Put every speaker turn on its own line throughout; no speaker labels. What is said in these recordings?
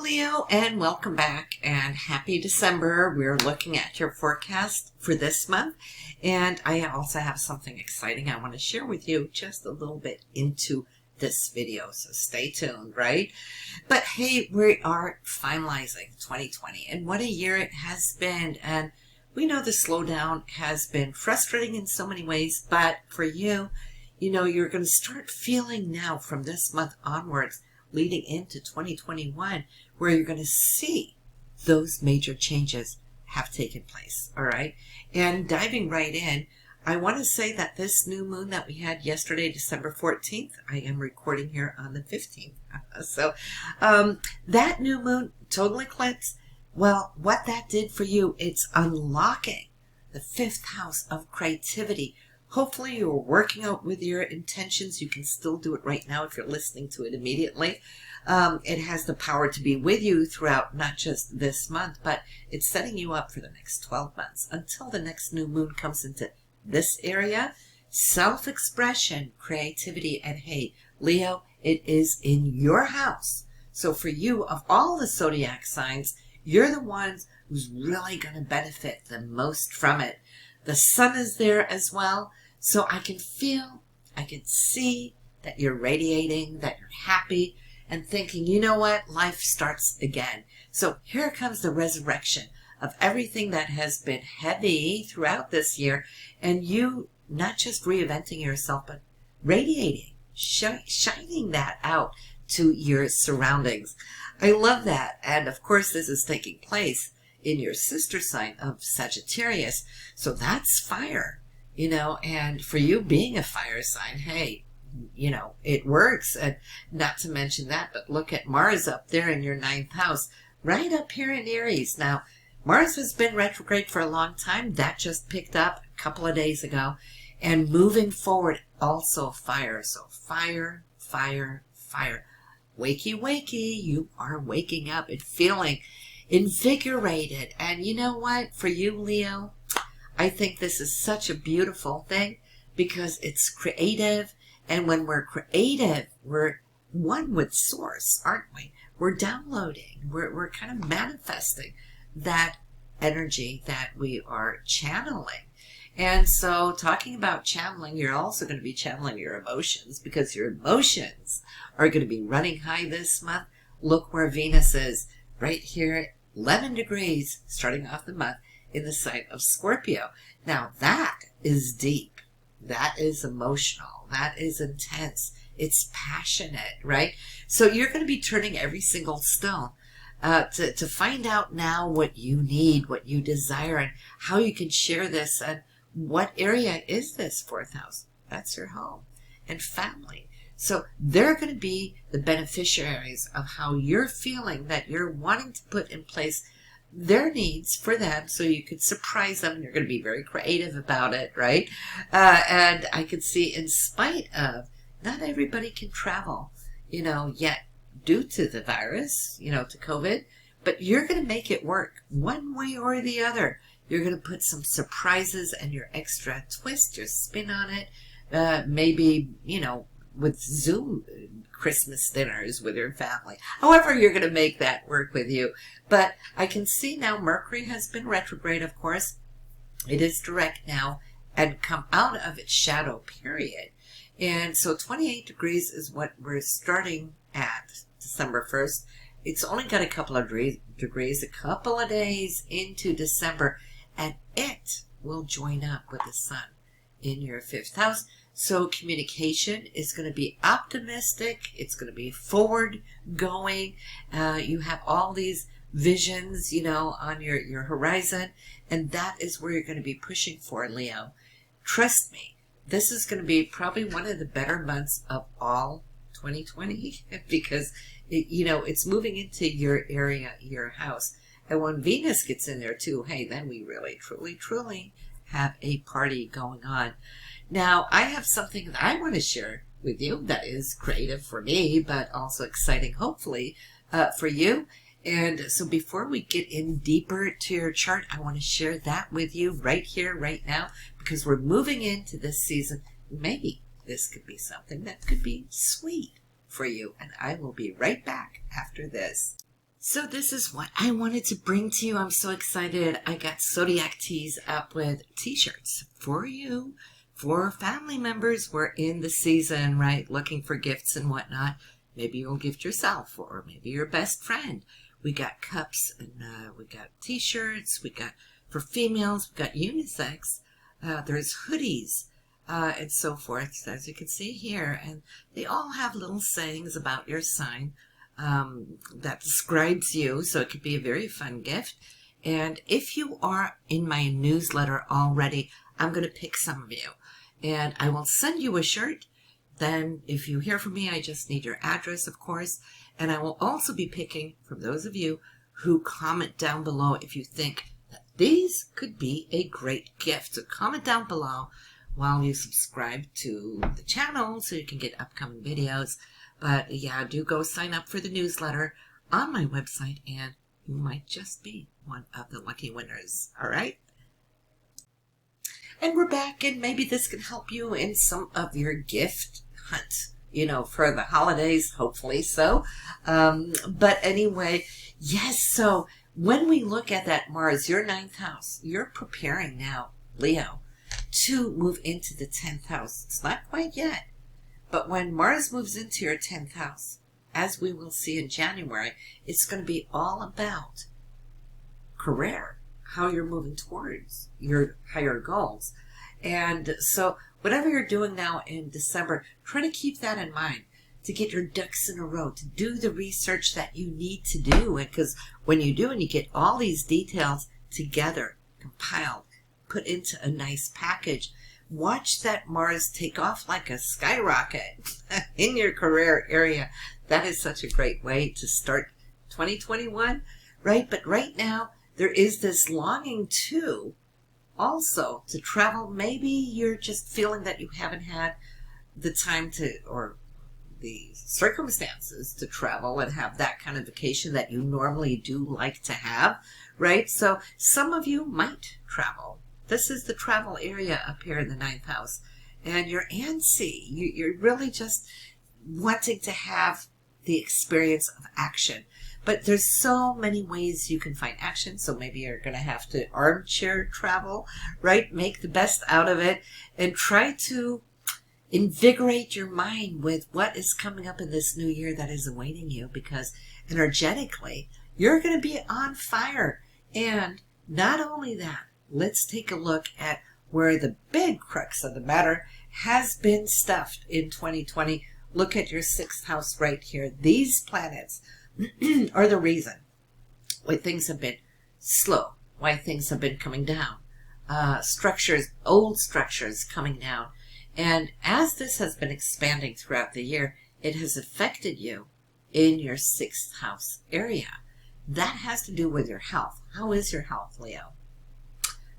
Leo, and welcome back and happy December. We're looking at your forecast for this month, and I also have something exciting I want to share with you just a little bit into this video, so stay tuned, right? But hey, we are finalizing 2020, and what a year it has been. And we know the slowdown has been frustrating in so many ways, but for you, you're going to start feeling now from this month onwards, leading into 2021, where you're going to see those major changes have taken place. All right. And diving right in, I want to say that this new moon that we had yesterday, December 14th, I am recording here on the 15th. So that new moon, total eclipse, well, what that did for you, it's unlocking the fifth house of creativity. Hopefully you're working out with your intentions. You can still do it right now if you're listening to it immediately. It has the power to be with you throughout not just this month, but it's setting you up for the next 12 months until the next new moon comes into this area. Self-expression, creativity, and hey, Leo, it is in your house. So for you, of all the zodiac signs, you're the ones who's really going to benefit the most from it. The sun is there as well. So I can feel, I can see that you're radiating, that you're happy and thinking, you know what, life starts again. So here comes the resurrection of everything that has been heavy throughout this year. And you not just reinventing yourself, but radiating, shining that out to your surroundings. I love that. And of course, this is taking place in your sister sign of Sagittarius. So that's fire, and for you being a fire sign, hey, it works. And not to mention that, but look at Mars up there in your ninth house, right up here in Aries. Now, Mars has been retrograde for a long time. That just picked up a couple of days ago. And moving forward, also fire. So fire, fire, fire. Wakey, wakey, you are waking up and feeling invigorated. And you know what? For you, Leo, I think this is such a beautiful thing because it's creative. And when we're creative, we're one with source, aren't we? We're downloading. We're kind of manifesting that energy that we are channeling. And so talking about channeling, you're also going to be channeling your emotions because your emotions are going to be running high this month. Look where Venus is, right here, 11 degrees, starting off the month in the sign of Scorpio. Now that is deep. That is emotional. That is intense. It's passionate, right? So you're going to be turning every single stone to find out now what you need, what you desire, and how you can share this. And what area is this fourth house? That's your home and family. So they're going to be the beneficiaries of how you're feeling, that you're wanting to put in place their needs for them so you could surprise them. You're going to be very creative about it, right? And I could see, in spite of not everybody can travel, yet due to the virus, to COVID, but you're going to make it work one way or the other. You're going to put some surprises and your extra twist, your spin on it. Maybe, with Zoom Christmas dinners with your family. However, you're going to make that work with you. But I can see now Mercury has been retrograde, of course. It is direct now and come out of its shadow period. And so 28 degrees is what we're starting at December 1st. It's only got a couple of degrees, a couple of days into December, and it will join up with the sun in your fifth house. So communication is going to be optimistic. It's going to be forward going. You have all these visions, on your horizon. And that is where you're going to be pushing for, Leo. Trust me, this is going to be probably one of the better months of all 2020 because, it's moving into your area, your house. And when Venus gets in there too, hey, then we really, truly, truly have a party going on. Now, I have something that I want to share with you that is creative for me, but also exciting, hopefully, for you. And so before we get in deeper to your chart, I want to share that with you right here, right now, because we're moving into this season. Maybe this could be something that could be sweet for you. And I will be right back after this. So this is what I wanted to bring to you. I'm so excited. I got Zodiac tees up with t-shirts for you, for family members. We're in the season, right? Looking for gifts and whatnot. Maybe you'll gift yourself or maybe your best friend. We got cups and we got t-shirts. We got for females. We got unisex. There's hoodies and so forth, as you can see here. And they all have little sayings about your sign. That describes you, so it could be a very fun gift. And if you are in my newsletter already, I'm going to pick some of you and I will send you a shirt. Then if you hear from me, I just need your address, of course, and I will also be picking from those of you who comment down below if you think that these could be a great gift. So comment down below while you subscribe to the channel so you can get upcoming videos. But yeah, do go sign up for the newsletter on my website and you might just be one of the lucky winners. All right. And we're back, and maybe this can help you in some of your gift hunt, you know, for the holidays, hopefully so. But anyway, yes. So when we look at that Mars, your 9th house, you're preparing now, Leo, to move into the 10th house. It's not quite yet. But when Mars moves into your 10th house, as we will see in January, it's going to be all about career, how you're moving towards your higher goals. And so whatever you're doing now in December, try to keep that in mind, to get your ducks in a row, to do the research that you need to do. And because when you do and you get all these details together, compiled, put into a nice package, watch that Mars take off like a skyrocket in your career area. That is such a great way to start 2021, right? But right now, there is this longing too, also to travel. Maybe you're just feeling that you haven't had the time to, or the circumstances to travel and have that kind of vacation that you normally do like to have, right? So some of you might travel. This is the travel area up here in the 9th house. And you're antsy. You're really just wanting to have the experience of action. But there's so many ways you can find action. So maybe you're going to have to armchair travel, right? Make the best out of it and try to invigorate your mind with what is coming up in this new year that is awaiting you, because energetically, you're going to be on fire. And not only that, let's take a look at where the big crux of the matter has been stuffed in 2020. Look at your 6th house right here. These planets are the reason why things have been slow, why things have been coming down. Structures, old structures coming down. And as this has been expanding throughout the year, it has affected you in your 6th house area. That has to do with your health. How is your health, Leo?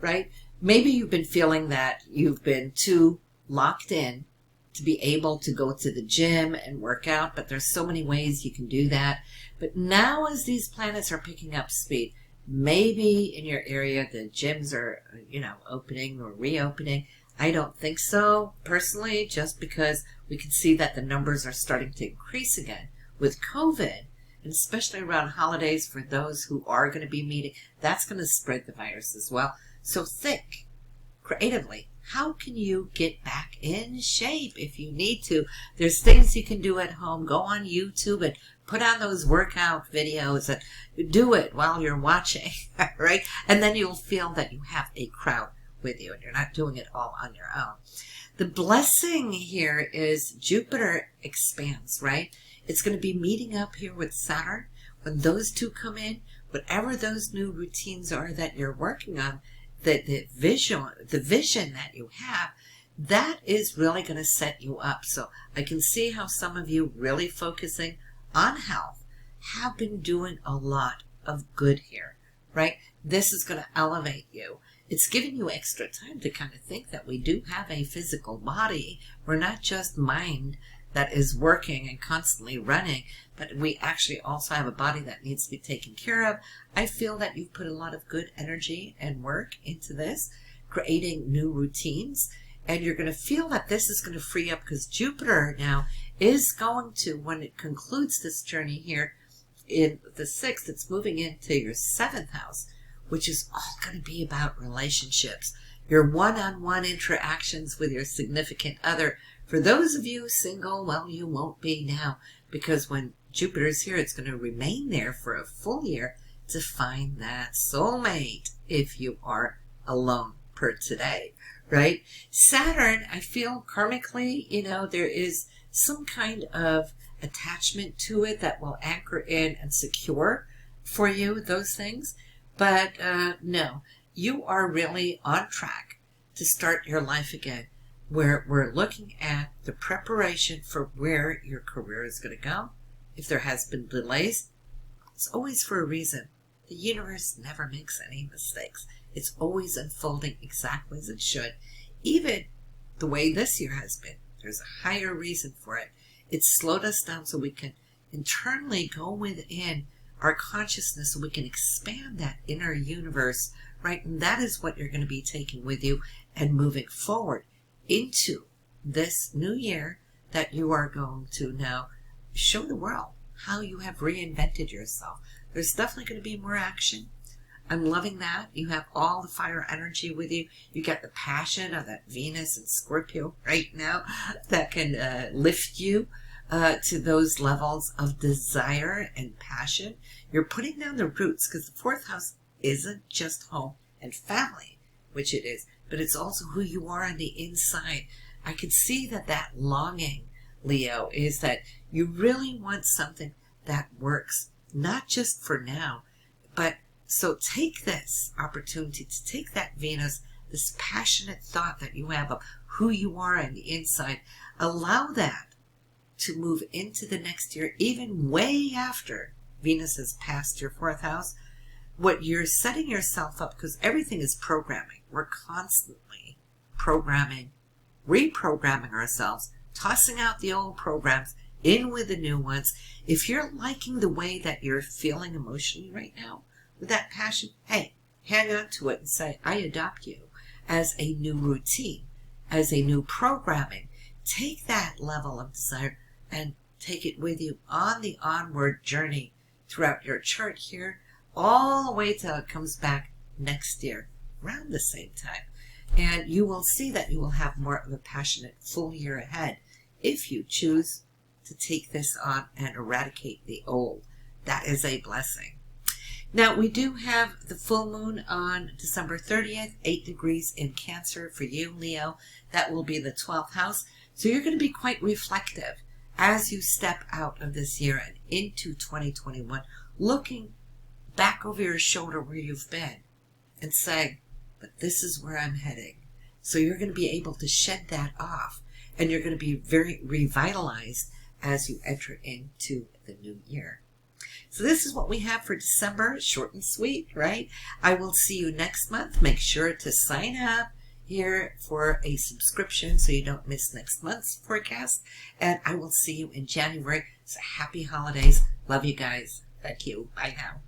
Right? Maybe you've been feeling that you've been too locked in to be able to go to the gym and work out, but there's so many ways you can do that. But now as these planets are picking up speed, maybe in your area the gyms are, you know, opening or reopening. I don't think so, personally, just because we can see that the numbers are starting to increase again with COVID, and especially around holidays for those who are going to be meeting. That's going to spread the virus as well. So think creatively. How can you get back in shape if you need to? There's things you can do at home. Go on YouTube and put on those workout videos and do it while you're watching, right? And then you'll feel that you have a crowd with you and you're not doing it all on your own. The blessing here is Jupiter expands, right? It's going to be meeting up here with Saturn. When those two come in, whatever those new routines are that you're working on, the vision that you have, that is really going to set you up. So I can see how some of you really focusing on health have been doing a lot of good here, right? This is going to elevate you. It's giving you extra time to kind of think that we do have a physical body. We're not just mind that is working and constantly running, but we actually also have a body that needs to be taken care of. I feel that you've put a lot of good energy and work into this, creating new routines, and you're going to feel that this is going to free up because Jupiter now is going to, when it concludes this journey here, in the 6th, it's moving into your 7th house, which is all going to be about relationships, your one-on-one interactions with your significant other. For those of you single, well, you won't be now, because when Jupiter's here, it's going to remain there for a full year to find that soulmate if you are alone per today, right? Saturn, I feel karmically, there is some kind of attachment to it that will anchor in and secure for you those things. But no, you are really on track to start your life again, where we're looking at the preparation for where your career is going to go. If there has been delays, it's always for a reason. The universe never makes any mistakes. It's always unfolding exactly as it should. Even the way this year has been, there's a higher reason for it. It's slowed us down so we can internally go within our consciousness, so we can expand that inner universe, right? And that is what you're going to be taking with you and moving forward into this new year, that you are going to now show the world how you have reinvented yourself. There's definitely going to be more action. I'm loving that. You have all the fire energy with you. You get the passion of that Venus and Scorpio right now that can lift you to those levels of desire and passion. You're putting down the roots, because the 4th house isn't just home and family, which it is, but it's also who you are on the inside. I could see that longing, Leo, is that you really want something that works, not just for now, but so take this opportunity to take that Venus, this passionate thought that you have of who you are on the inside, allow that to move into the next year, even way after Venus has passed your 4th house. What you're setting yourself up, because everything is programming. We're constantly programming, reprogramming ourselves, tossing out the old programs, in with the new ones. If you're liking the way that you're feeling emotionally right now, with that passion, hey, hang on to it and say, I adopt you as a new routine, as a new programming. Take that level of desire and take it with you on the onward journey throughout your chart here, all the way till it comes back next year, around the same time. And you will see that you will have more of a passionate full year ahead if you choose to take this on and eradicate the old. That is a blessing. Now, we do have the full moon on December 30th, 8 degrees in Cancer for you, Leo. That will be the 12th house. So you're going to be quite reflective as you step out of this year and into 2021, looking back over your shoulder where you've been and saying, but this is where I'm heading. So you're going to be able to shed that off, and you're going to be very revitalized as you enter into the new year. So this is what we have for December. Short and sweet, right? I will see you next month. Make sure to sign up here for a subscription so you don't miss next month's forecast. And I will see you in January. So happy holidays. Love you guys. Thank you. Bye now.